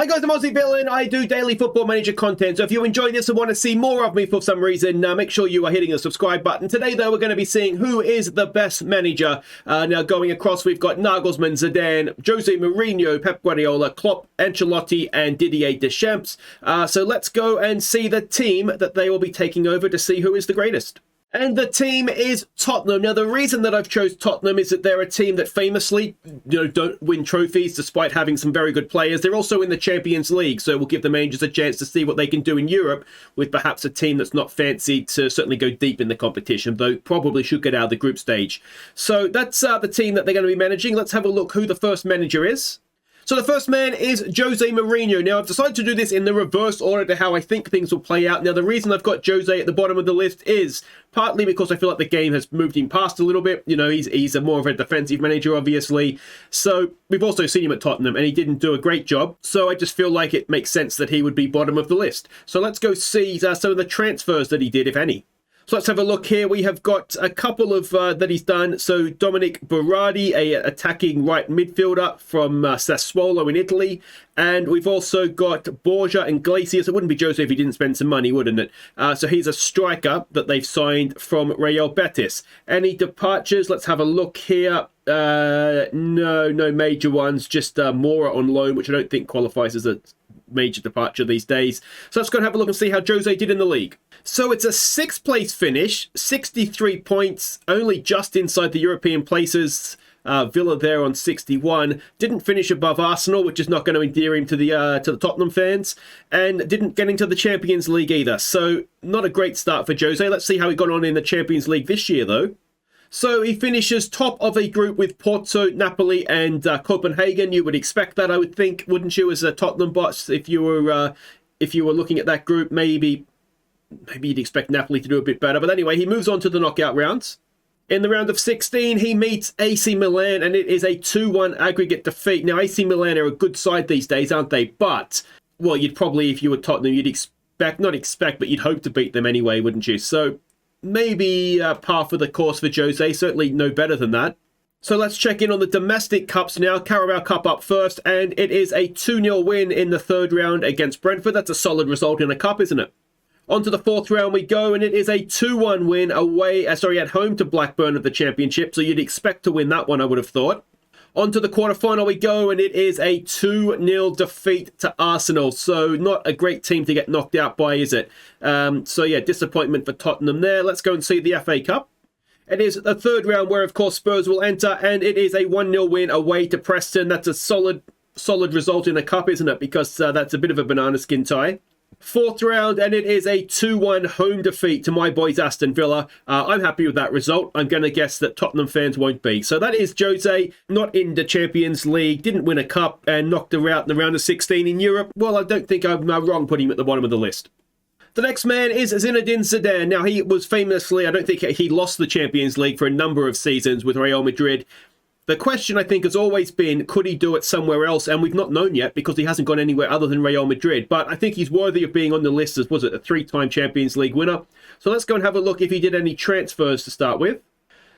Hi guys, I'm Aussie Villain. I do daily Football Manager content, so if you enjoy this and want to see more of me for some reason, make sure you are hitting the subscribe button. Today though, we're going to be seeing who is the best manager. Now going across, we've got Nagelsmann, Zidane, Jose Mourinho, Pep Guardiola, Klopp, Ancelotti and Didier Deschamps. So let's go and see the team that they will be taking over to see who is the greatest. And the team is Tottenham. Now, the reason that I've chose Tottenham is that they're a team that famously, don't win trophies despite having some very good players. They're also in the Champions League, so we'll give the managers a chance to see what they can do in Europe with perhaps a team that's not fancied to certainly go deep in the competition, though probably should get out of the group stage. So that's the team that they're going to be managing. Let's have a look who the first manager is. So the first man is Jose Mourinho. Now, I've decided to do this in the reverse order to how I think things will play out. Now, the reason I've got Jose at the bottom of the list is partly because I feel like the game has moved him past a little bit. He's a more of a defensive manager, obviously. So we've also seen him at Tottenham, and he didn't do a great job. So I just feel like it makes sense that he would be bottom of the list. So let's go see some of the transfers that he did, if any. So let's have a look here. We have got a couple of that he's done. So Dominic Berardi, a attacking right midfielder from Sassuolo in Italy. And we've also got Borja and Iglesias. It wouldn't be Jose if he didn't spend some money, wouldn't it? So he's a striker that they've signed from Real Betis. Any departures? Let's have a look here. No major ones. Just Mora on loan, which I don't think qualifies as a major departure these days. So let's go and have a look and see how Jose did in the league. So it's a 6th place finish, 63 points, only just inside the European places. Villa there on 61. Didn't finish above Arsenal, which is not going to endear him to the Tottenham fans, and didn't get into the Champions League either. So not a great start for Jose. Let's see how he got on in the Champions League this year, though. So he finishes top of a group with Porto, Napoli and Copenhagen. You would expect that, I would think, wouldn't you, as a Tottenham boss? If you were looking at that group, maybe you'd expect Napoli to do a bit better. But anyway, he moves on to the knockout rounds. In the round of 16, he meets AC Milan, and it is a 2-1 aggregate defeat. Now, AC Milan are a good side these days, aren't they? But, well, you'd probably, if you were Tottenham, not expect, but you'd hope to beat them anyway, wouldn't you? So maybe par for the course for Jose, certainly no better than that. So let's check in on the domestic cups now. Carabao Cup up first, and it is a 2-0 win in the 3rd round against Brentford. That's a solid result in a cup, isn't it? On to the 4th round we go, and it is a 2-1 win at home to Blackburn of the Championship, so you'd expect to win that one, I would have thought. On to the quarterfinal we go, and it is a 2-0 defeat to Arsenal. So not a great team to get knocked out by, is it? So yeah, disappointment for Tottenham there. Let's go and see the FA Cup. It is the 3rd round where, of course, Spurs will enter, and it is a 1-0 win away to Preston. That's a solid result in a cup, isn't it? Because that's a bit of a banana skin tie. 4th round, and it is a 2-1 home defeat to my boys Aston Villa. I'm happy with that result. I'm going to guess that Tottenham fans won't be. So that is Jose, not in the Champions League, didn't win a cup, and knocked her out in the round of 16 in Europe. Well, I don't think I'm wrong putting him at the bottom of the list. The next man is Zinedine Zidane. Now, he was famously, I don't think he lost the Champions League for a number of seasons with Real Madrid. The question, I think, has always been, could he do it somewhere else? And we've not known yet because he hasn't gone anywhere other than Real Madrid. But I think he's worthy of being on the list as, was it, a 3-time Champions League winner. So let's go and have a look if he did any transfers to start with.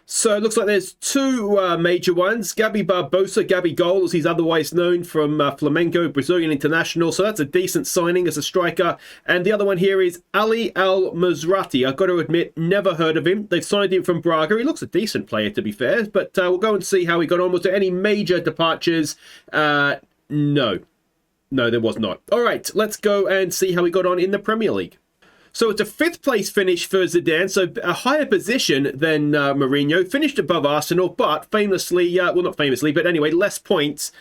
So it looks like there's 2 major ones. Gabi Gol, as he's otherwise known from Flamengo, Brazilian international. So that's a decent signing as a striker. And the other one here is Ali Al-Mazrati. I've got to admit, never heard of him. They've signed him from Braga. He looks a decent player, to be fair. But we'll go and see how he got on. Was there any major departures? No. No, there was not. All right, let's go and see how he got on in the Premier League. So it's a 5th place finish for Zidane, so a higher position than Mourinho. Finished above Arsenal, but famously, well, not famously, but anyway, less points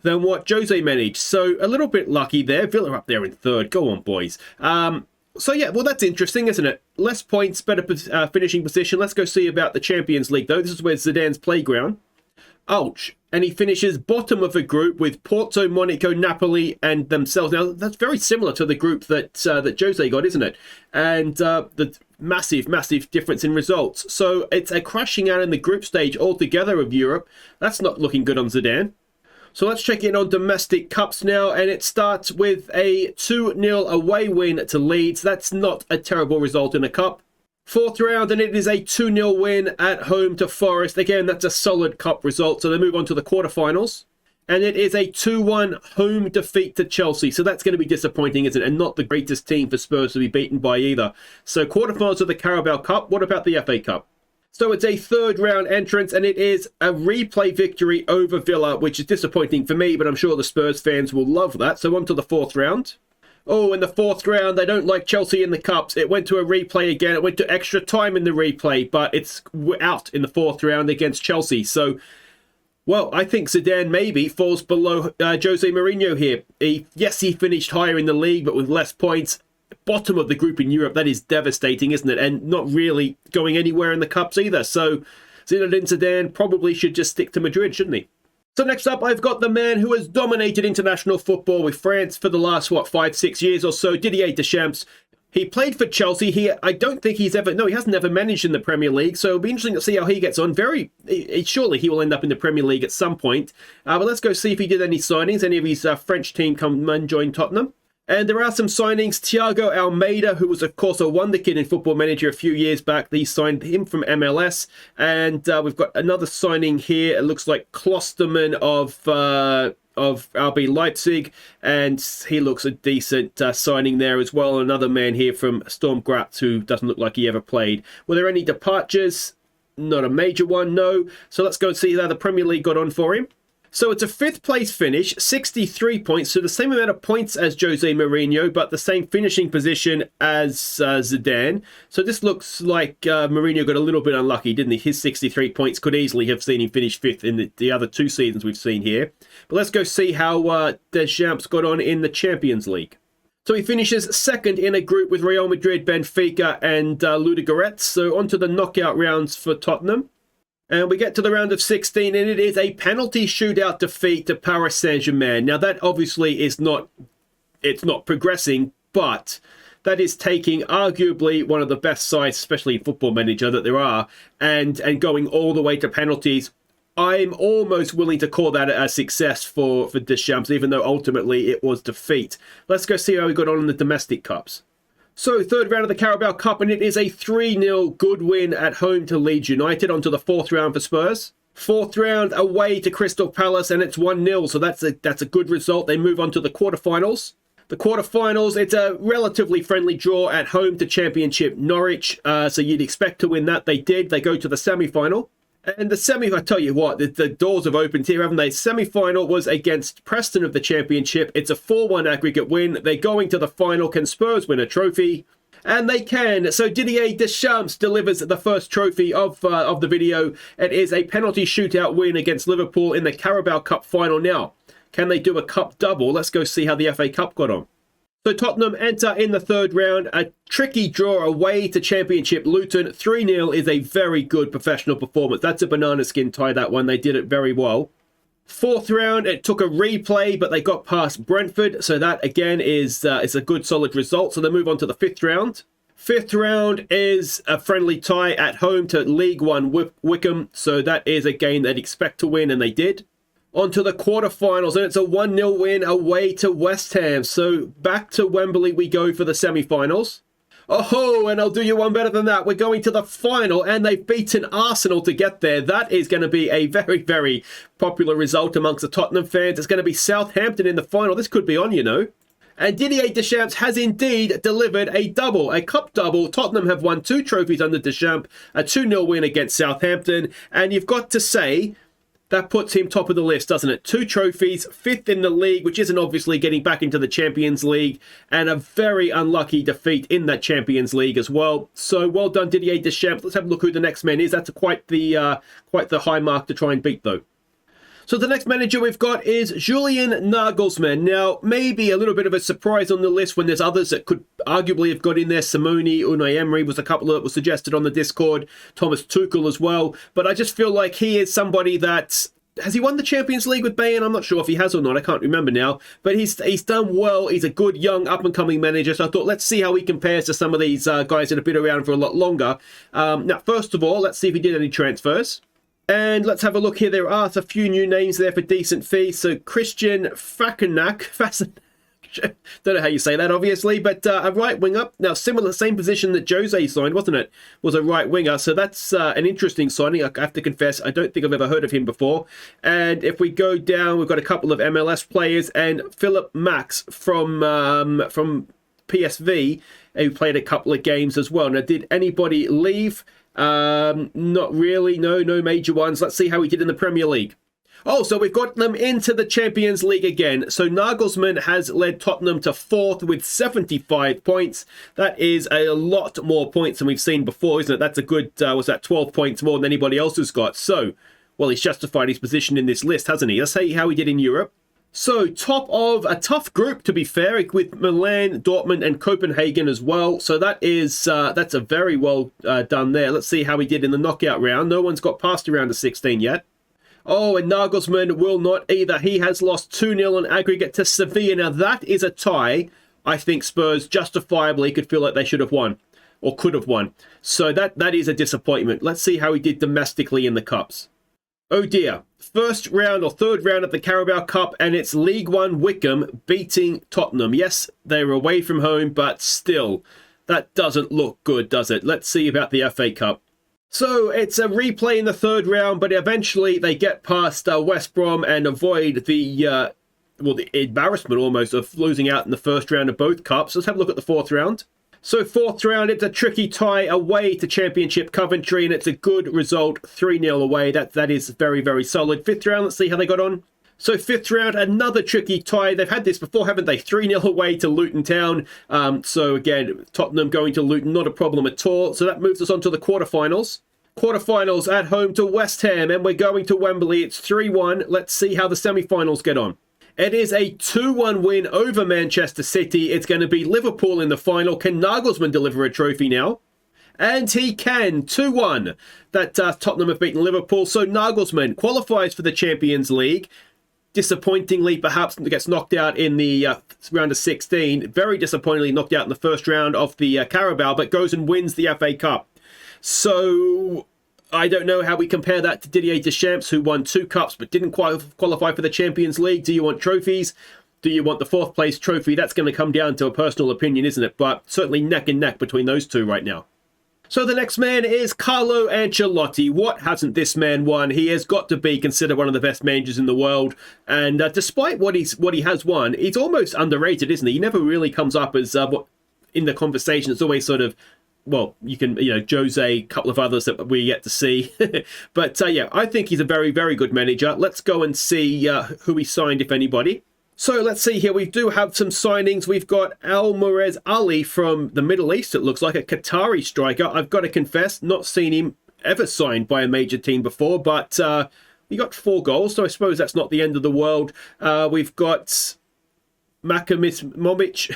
than what Jose managed. So a little bit lucky there. Villa up there in 3rd. Go on, boys. So yeah, well, that's interesting, isn't it? Less points, better finishing position. Let's go see about the Champions League, though. This is where Zidane's playground. Ouch. And he finishes bottom of the group with Porto, Monaco, Napoli and themselves. Now, that's very similar to the group that Jose got, isn't it? And the massive difference in results. So it's a crashing out in the group stage altogether of Europe. That's not looking good on Zidane. So let's check in on domestic cups now. And it starts with a 2-0 away win to Leeds. That's not a terrible result in a cup. 4th round, and it is a 2-0 win at home to Forest. Again, that's a solid cup result. So they move on to the quarterfinals. And it is a 2-1 home defeat to Chelsea. So that's going to be disappointing, isn't it? And not the greatest team for Spurs to be beaten by either. So quarterfinals of the Carabao Cup. What about the FA Cup? So it's a third round entrance, and it is a replay victory over Villa, which is disappointing for me, but I'm sure the Spurs fans will love that. So on to the fourth round. Oh, in the fourth round, they don't like Chelsea in the Cups. It went to a replay again. It went to extra time in the replay, but it's out in the fourth round against Chelsea. So, well, I think Zidane maybe falls below Jose Mourinho here. Yes, he finished higher in the league, but with less points. Bottom of the group in Europe, that is devastating, isn't it? And not really going anywhere in the Cups either. So Zinedine Zidane probably should just stick to Madrid, shouldn't he? So next up, I've got the man who has dominated international football with France for the last, 5-6 years or so, Didier Deschamps. He played for Chelsea. I don't think he hasn't ever managed in the Premier League, so it'll be interesting to see how he gets on. Surely he will end up in the Premier League at some point. But let's go see if he did any signings. Any of his French team come and join Tottenham. And there are some signings. Thiago Almeida, who was, of course, a wonder kid in Football Manager a few years back. He signed him from MLS. And we've got another signing here. It looks like Klosterman of RB Leipzig. And he looks a decent signing there as well. Another man here from Sturm Graz, who doesn't look like he ever played. Were there any departures? Not a major one, no. So let's go and see how the Premier League got on for him. So it's a 5th place finish, 63 points, so the same amount of points as Jose Mourinho, but the same finishing position as Zidane. So this looks like Mourinho got a little bit unlucky, didn't he? His 63 points could easily have seen him finish 5th in the other 2 seasons we've seen here. But let's go see how Deschamps got on in the Champions League. So he finishes 2nd in a group with Real Madrid, Benfica and Ludogorets. So on to the knockout rounds for Tottenham. And we get to the round of 16, and it is a penalty shootout defeat to Paris Saint-Germain. Now, that obviously is not progressing, but that is taking arguably one of the best sides, especially in Football Manager, that there are, and going all the way to penalties. I'm almost willing to call that a success for Deschamps, even though ultimately it was defeat. Let's go see how we got on in the domestic cups. So, 3rd round of the Carabao Cup, and it is a 3-0 good win at home to Leeds United. On to the 4th round for Spurs. 4th round away to Crystal Palace, and it's 1-0, so that's a good result. They move on to the quarterfinals. The quarterfinals, it's a relatively friendly draw at home to Championship Norwich, so you'd expect to win that. They did. They go to the semi-final. And the I tell you what, the doors have opened here, haven't they? Semi-final was against Preston of the Championship. It's a 4-1 aggregate win. They're going to the final. Can Spurs win a trophy? And they can. So Didier Deschamps delivers the first trophy of the video. It is a penalty shootout win against Liverpool in the Carabao Cup final. Now, can they do a cup double? Let's go see how the FA Cup got on. So Tottenham enter in the 3rd round, a tricky draw away to Championship Luton. 3-0 is a very good professional performance. That's a banana skin tie, that one. They did it very well. 4th round, it took a replay, but they got past Brentford. So that, again, is a good, solid result. So they move on to the 5th round. 5th round is a friendly tie at home to League One Wickham. So that is a game they'd expect to win, and they did. On to the quarterfinals, and it's a 1-0 win away to West Ham. So back to Wembley we go for the semi-finals. Oh, and I'll do you one better than that. We're going to the final, and they've beaten Arsenal to get there. That is going to be a very, very popular result amongst the Tottenham fans. It's going to be Southampton in the final. This could be on, you know. And Didier Deschamps has indeed delivered a double, a cup double. Tottenham have won 2 trophies under Deschamps, a 2-0 win against Southampton. And you've got to say, that puts him top of the list, doesn't it? 2 trophies, 5th in the league, which isn't obviously getting back into the Champions League, and a very unlucky defeat in that Champions League as well. So well done, Didier Deschamps. Let's have a look who the next man is. That's quite the high mark to try and beat, though. So the next manager we've got is Julian Nagelsmann. Now, maybe a little bit of a surprise on the list when there's others that could arguably have got in there. Simone, Unai Emery was a couple that were suggested on the Discord. Thomas Tuchel as well. But I just feel like he is somebody that... Has he won the Champions League with Bayern? I'm not sure if he has or not. I can't remember now. But he's done well. He's a good, young, up-and-coming manager. So I thought, let's see how he compares to some of these guys that have been around for a lot longer. Now, first of all, let's see if he did any transfers. And let's have a look here. There are a few new names there for decent fees. So Christian Fasenac, Don't know how you say that, obviously, but a right winger. Now, same position that Jose signed, wasn't it? Was a right winger. So that's an interesting signing. I have to confess, I don't think I've ever heard of him before. And if we go down, we've got a couple of MLS players and Philip Max from PSV, who played a couple of games as well. Now, did anybody leave? Not really. No major ones. Let's see how he did in the Premier League. Oh, so we've got them into the Champions League again. So Nagelsmann has led Tottenham to 4th with 75 points. That is a lot more points than we've seen before, isn't it? That's a good, 12 points more than anybody else has got. So, well, he's justified his position in this list, hasn't he? Let's see how he did in Europe. So, top of a tough group, to be fair, with Milan, Dortmund, and Copenhagen as well. So that's a very well done there. Let's see how he did in the knockout round. No one's got past the round of 16 yet. Oh, and Nagelsmann will not either. He has lost 2-0 on aggregate to Sevilla. Now, that is a tie. I think Spurs justifiably could feel like they should have won, or could have won. So that is a disappointment. Let's see how he did domestically in the Cups. Oh dear. First round or third round of the Carabao Cup, and it's League One Wycombe beating Tottenham. Yes, they were away from home, but still, that doesn't look good, does it? Let's see about the FA Cup. So it's a replay in the third round, but eventually they get past West Brom and avoid the embarrassment almost of losing out in the first round of both cups. Let's have a look at the fourth round. So fourth round, it's a tricky tie away to Championship Coventry, and it's a good result, 3-0 away. That is very, very solid. Fifth round, let's see how they got on. So fifth round, another tricky tie. They've had this before, haven't they? 3-0 away to Luton Town. So again, Tottenham going to Luton, not a problem at all. So that moves us on to the quarterfinals. Quarterfinals at home to West Ham, and we're going to Wembley. It's 3-1. Let's see how the semi-finals get on. It is a 2-1 win over Manchester City. It's going to be Liverpool in the final. Can Nagelsmann deliver a trophy now? And he can. 2-1. That Tottenham have beaten Liverpool. So Nagelsmann qualifies for the Champions League. Disappointingly, perhaps gets knocked out in the round of 16. Very disappointingly knocked out in the first round of the Carabao, but goes and wins the FA Cup. So I don't know how we compare that to Didier Deschamps, who won 2 cups but didn't qualify for the Champions League. Do you want trophies? Do you want the 4th place trophy? That's going to come down to a personal opinion, isn't it? But certainly neck and neck between those two right now. So the next man is Carlo Ancelotti. What hasn't this man won? He has got to be considered one of the best managers in the world. And despite what he has won, he's almost underrated, isn't he? He never really comes up as in the conversation. It's always sort of, well, Jose, a couple of others that we're yet to see. But yeah, I think he's a very, very good manager. Let's go and see who he signed, if anybody. So let's see here. We do have some signings. We've got Almirez Ali from the Middle East. It looks like a Qatari striker. I've got to confess, not seen him ever signed by a major team before, but he got 4 goals, so I suppose that's not the end of the world. We've got Makamis Momic,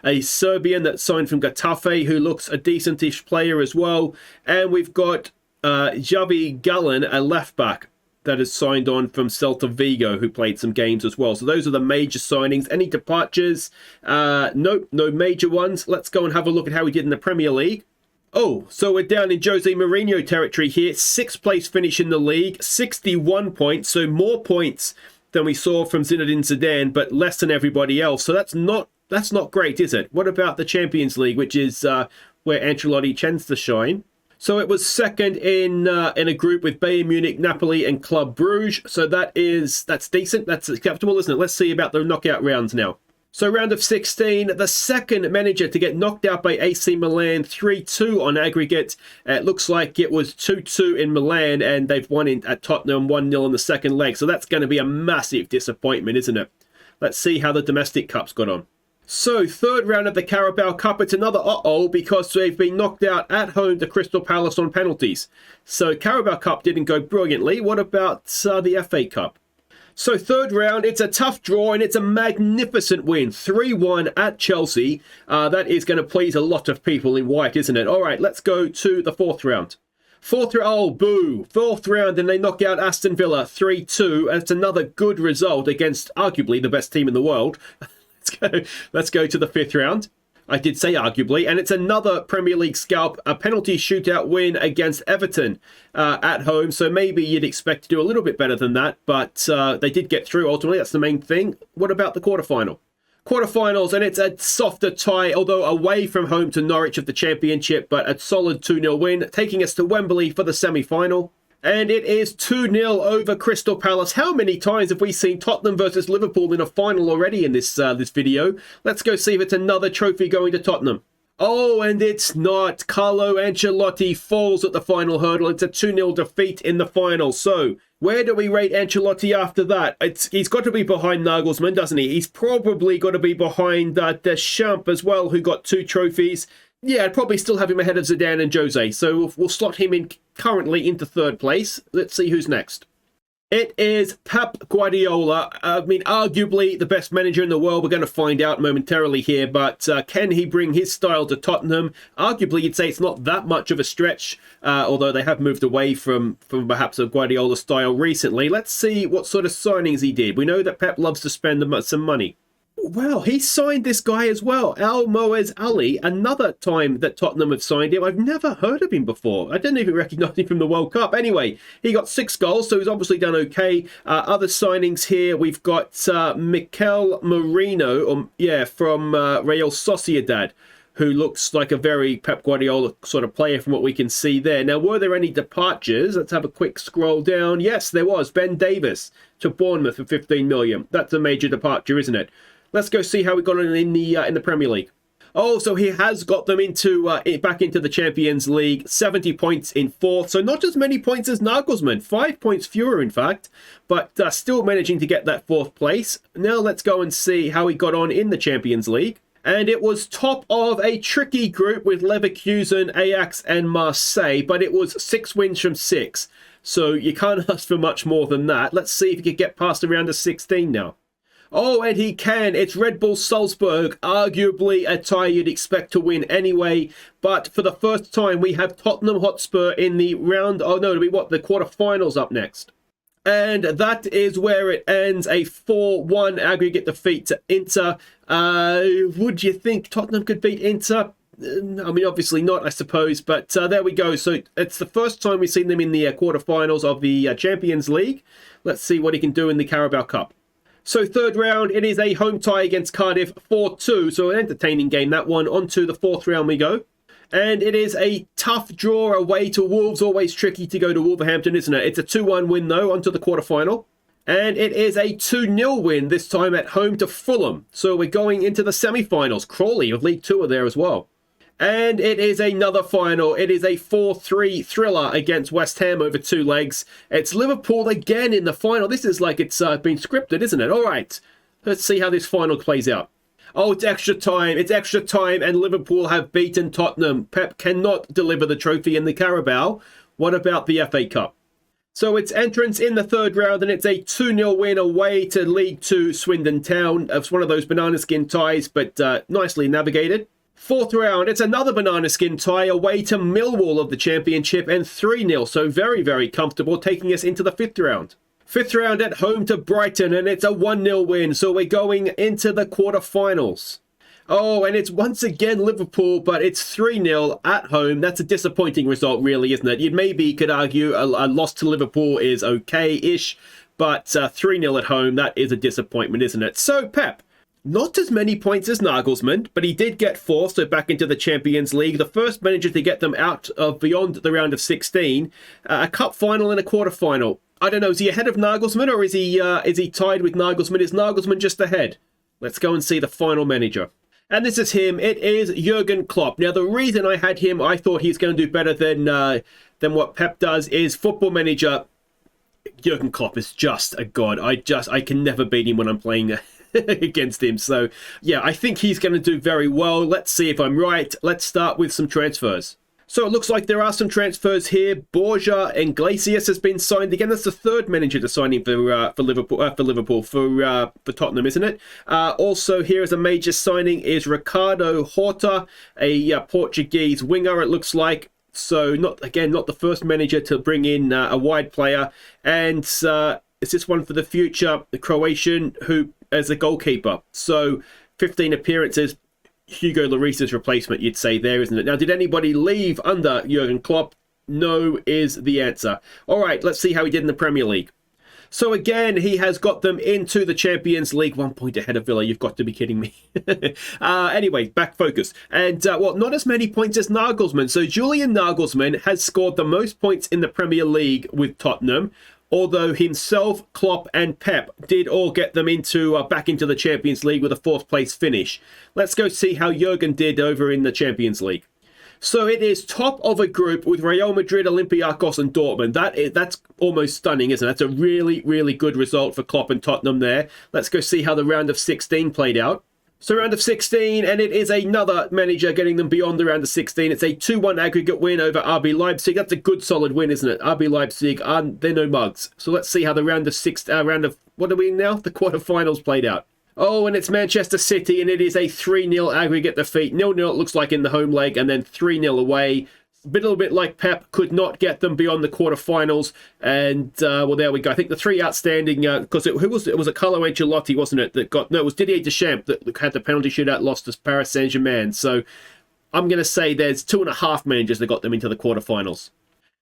a Serbian that signed from Getafe, who looks a decentish player as well. And we've got Javi Gallen, a left-back that has signed on from Celta Vigo, who played some games as well. So those are the major signings. Any departures? Nope, no major ones. Let's go and have a look at how he did in the Premier League. Oh, so we're down in Jose Mourinho territory here. 6th place finish in the league, 61 points. So more points than we saw from Zinedine Zidane, but less than everybody else. So that's not great, is it? What about the Champions League, which is where Ancelotti tends to shine? So it was second in a group with Bayern Munich, Napoli, and Club Bruges. So that's decent. That's acceptable, isn't it? Let's see about the knockout rounds now. So round of 16, the second manager to get knocked out by AC Milan, 3-2 on aggregate. It looks like it was 2-2 in Milan, and they've won at Tottenham 1-0 in the second leg. So that's going to be a massive disappointment, isn't it? Let's see how the domestic cups got on. So, third round of the Carabao Cup, it's another because they've been knocked out at home to Crystal Palace on penalties. So, Carabao Cup didn't go brilliantly. What about the FA Cup? So, third round, it's a tough draw and it's a magnificent win. 3-1 at Chelsea. That is going to please a lot of people in white, isn't it? All right, let's go to the fourth round. Fourth round, and they knock out Aston Villa 3-2. It's another good result against arguably the best team in the world. Let's go to the fifth round. I did say arguably, and it's another Premier League scalp, a penalty shootout win against Everton at home. So maybe you'd expect to do a little bit better than that, but they did get through ultimately. That's the main thing. What about the quarterfinal? Quarterfinals, and it's a softer tie, although away from home to Norwich of the Championship, but a solid 2-0 win, taking us to Wembley for the semi-final. And it is 2-0 over Crystal Palace. How many times have we seen Tottenham versus Liverpool in a final already in this video? Let's go see if it's another trophy going to Tottenham. Oh, and it's not. Carlo Ancelotti falls at the final hurdle. It's a 2-0 defeat in the final. So, where do we rate Ancelotti after that? He's got to be behind Nagelsmann, doesn't he? He's probably got to be behind Deschamps as well, who got 2 trophies. Yeah, I'd probably still have him ahead of Zidane and Jose. So we'll slot him in currently into 3rd place. Let's see who's next. It is Pep Guardiola. I mean, arguably the best manager in the world. We're going to find out momentarily here. But can he bring his style to Tottenham? Arguably, you'd say it's not that much of a stretch, although they have moved away from perhaps a Guardiola style recently. Let's see what sort of signings he did. We know that Pep loves to spend some money. Wow, he signed this guy as well, Al Moez Ali, another time that Tottenham have signed him. I've never heard of him before. I didn't even recognise him from the World Cup. Anyway, he got 6 goals, so he's obviously done okay. Other signings here, we've got Mikel Merino, from Real Sociedad, who looks like a very Pep Guardiola sort of player from what we can see there. Now, were there any departures? Let's have a quick scroll down. Yes, there was. Ben Davies to Bournemouth for 15 million. That's a major departure, isn't it? Let's go see how we got on in the Premier League. Oh, so he has got them back into the Champions League. 70 points in 4th. So not as many points as Nagelsmann. 5 points fewer, in fact. But still managing to get that 4th place. Now let's go and see how he got on in the Champions League. And it was top of a tricky group with Leverkusen, Ajax and Marseille. But it was 6 wins from 6. So you can't ask for much more than that. Let's see if he can get past the round of 16 now. Oh, and he can. It's Red Bull Salzburg, arguably a tie you'd expect to win anyway. But for the first time, we have Tottenham Hotspur in the round. Oh, no, the quarterfinals up next. And that is where it ends, a 4-1 aggregate defeat to Inter. Would you think Tottenham could beat Inter? I mean, obviously not, I suppose. But there we go. So it's the first time we've seen them in the quarterfinals of the Champions League. Let's see what he can do in the Carabao Cup. So 3rd round, it is a home tie against Cardiff, 4-2. So an entertaining game, that one. On to the 4th round we go. And it is a tough draw away to Wolves. Always tricky to go to Wolverhampton, isn't it? It's a 2-1 win, though, onto the quarterfinal. And it is a 2-0 win, this time at home to Fulham. So we're going into the semi-finals. Crawley of League 2 are there as well. And it is another final. It is a 4-3 thriller against West Ham over 2 legs. It's Liverpool again in the final. This is like it's been scripted, isn't it? All right, let's see how this final plays out. Oh, it's extra time. It's extra time, and Liverpool have beaten Tottenham. Pep cannot deliver the trophy in the Carabao. What about the FA Cup? So it's entrance in the 3rd round, and it's a 2-0 win away to League 2 Swindon Town. It's one of those banana skin ties, but nicely navigated. 4th round, it's another banana skin tie away to Millwall of the Championship, and 3-0, so very, very comfortable, taking us into the 5th round. 5th round at home to Brighton, and it's a 1-0 win, so we're going into the quarterfinals. Oh, and it's once again Liverpool, but it's 3-0 at home. That's a disappointing result, really, isn't it? You maybe could argue a loss to Liverpool is okay-ish, but 3-0 at home, that is a disappointment, isn't it? So, Pep. Not as many points as Nagelsmann, but he did get 4th, so back into the Champions League. The first manager to get them out of beyond the round of 16. A cup final and a quarterfinal. I don't know, is he ahead of Nagelsmann or is he tied with Nagelsmann? Is Nagelsmann just ahead? Let's go and see the final manager. And this is him. It is Jurgen Klopp. Now, the reason I had him, I thought he's going to do better than what Pep does, is Football Manager. Jurgen Klopp is just a god. I can never beat him when I'm playing against him. So, yeah, I think he's going to do very well. Let's see if I'm right. Let's start with some transfers. So it looks like there are some transfers here. Borja Iglesias has been signed again. That's the 3rd manager to sign him for Liverpool for Tottenham, isn't it? Also, here is a major signing is Ricardo Horta, a Portuguese winger. It looks like. So not the first manager to bring in a wide player, and is this one for the future? The Croatian who as a goalkeeper. So 15 appearances. Hugo Lloris's replacement, you'd say there, isn't it? Now, did anybody leave under Jurgen Klopp? No is the answer. All right, let's see how he did in the Premier League. So again, he has got them into the Champions League, 1 point ahead of Villa. You've got to be kidding me. Anyway, back focus. And, well, not as many points as Nagelsmann. So Julian Nagelsmann has scored the most points in the Premier League with Tottenham, although himself, Klopp and Pep did all get them into back into the Champions League with a 4th place finish. Let's go see how Jurgen did over in the Champions League. So it is top of a group with Real Madrid, Olympiacos and Dortmund. That's almost stunning, isn't it? That's a really, really good result for Klopp and Tottenham there. Let's go see how the round of 16 played out. So round of 16, and it is another manager getting them beyond the round of 16. It's a 2-1 aggregate win over RB Leipzig. That's a good solid win, isn't it? RB Leipzig, they're no mugs. So let's see how the round of what are we in now? The quarterfinals played out. Oh, and it's Manchester City, and it is a 3-0 aggregate defeat. 0-0 it looks like in the home leg, and then 3-0 away. A little bit like Pep, could not get them beyond the quarterfinals. And, well, there we go. I think the 3 outstanding, because it was a Carlo Ancelotti, wasn't it, that got... No, it was Didier Deschamps that had the penalty shootout, lost to Paris Saint-Germain. So I'm going to say there's 2.5 managers that got them into the quarterfinals.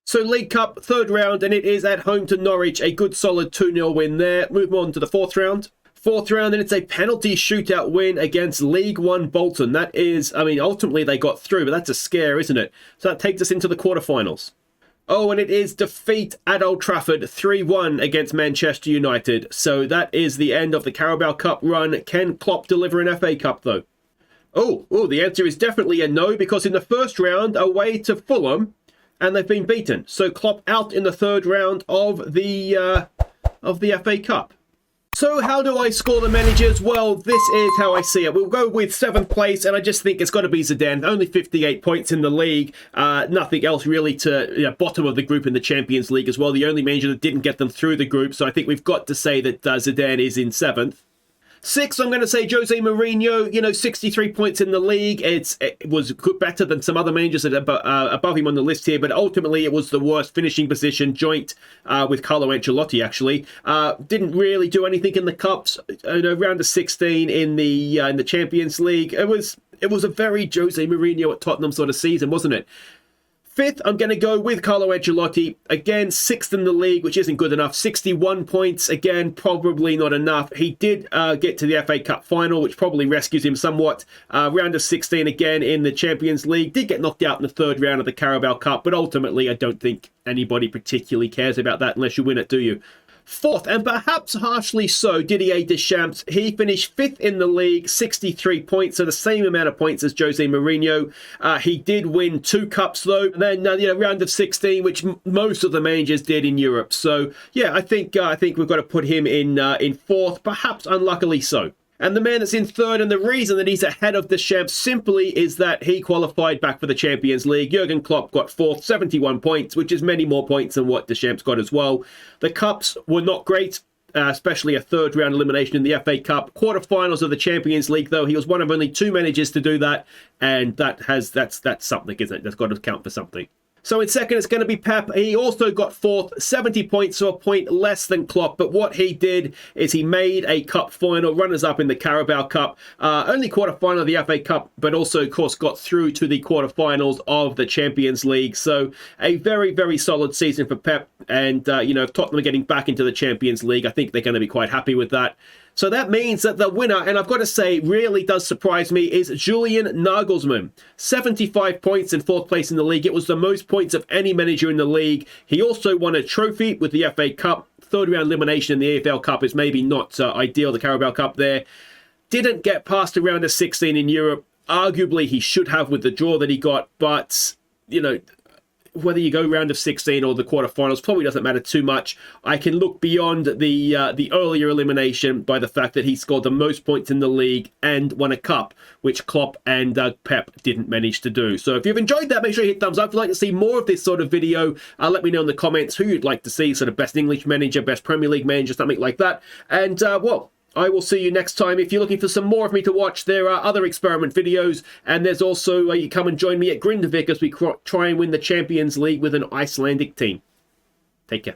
So League Cup, 3rd round, and it is at home to Norwich. A good solid 2-0 win there. Move on to the 4th round. 4th round, and it's a penalty shootout win against League One Bolton. That is, I mean, ultimately they got through, but that's a scare, isn't it? So that takes us into the quarterfinals. Oh, and it is defeat at Old Trafford, 3-1 against Manchester United. So that is the end of the Carabao Cup run. Can Klopp deliver an FA Cup, though? Oh, the answer is definitely a no, because in the 1st round, away to Fulham, and they've been beaten. So Klopp out in the 3rd round of the FA Cup. So how do I score the managers? Well, this is how I see it. We'll go with 7th place, and I just think it's got to be Zidane. Only 58 points in the league. Nothing else really to bottom of the group in the Champions League as well. The only manager that didn't get them through the group. So I think we've got to say that Zidane is in 7th. 6th, I'm going to say Jose Mourinho, 63 points in the league. It was better than some other managers that are above him on the list here, but ultimately it was the worst finishing position, joint with Carlo Ancelotti, actually. Didn't really do anything in the Cups, round of 16 in the Champions League. It was a very Jose Mourinho at Tottenham sort of season, wasn't it? 5th, I'm going to go with Carlo Ancelotti. Again, 6th in the league, which isn't good enough. 61 points. Again, probably not enough. He did get to the FA Cup final, which probably rescues him somewhat. Round of 16 again in the Champions League. Did get knocked out in the 3rd round of the Carabao Cup, but ultimately I don't think anybody particularly cares about that unless you win it, do you? 4th, and perhaps harshly so, Didier Deschamps. He finished 5th in the league, 63 points, so the same amount of points as Jose Mourinho. He did win 2 cups, though, and then round of 16, which most of the managers did in Europe. So, yeah, I think we've got to put him in 4th, perhaps unluckily so. And the man that's in 3rd, and the reason that he's ahead of Deschamps simply is that he qualified back for the Champions League. Jurgen Klopp got 4th, 71 points, which is many more points than what Deschamps got as well. The Cups were not great, especially a 3rd round elimination in the FA Cup. Quarterfinals of the Champions League, though, he was one of only 2 managers to do that, and that's something, isn't it? That's got to count for something. So in 2nd, it's going to be Pep. He also got 4th, 70 points, so a point less than Klopp. But what he did is he made a cup final, runners-up in the Carabao Cup, only quarter-final of the FA Cup, but also, of course, got through to the quarter-finals of the Champions League. So a very, very solid season for Pep. And, if Tottenham are getting back into the Champions League, I think they're going to be quite happy with that. So that means that the winner, and I've got to say, really does surprise me, is Julian Nagelsmann. 75 points in 4th place in the league. It was the most points of any manager in the league. He also won a trophy with the FA Cup. 3rd round elimination in the AFL Cup is maybe not ideal, the Carabao Cup there. Didn't get past the round of 16 in Europe. Arguably, he should have with the draw that he got, but, whether you go round of 16 or the quarterfinals probably doesn't matter too much. I can look beyond the earlier elimination by the fact that he scored the most points in the league and won a cup, which Klopp and Pep didn't manage to do. So if you've enjoyed that, make sure you hit thumbs up. If you'd like to see more of this sort of video, let me know in the comments who you'd like to see, sort of best English manager, best Premier League manager, something like that. And, I will see you next time. If you're looking for some more of me to watch, there are other experiment videos, and there's also, you come and join me at Grindavik as we try and win the Champions League with an Icelandic team. Take care.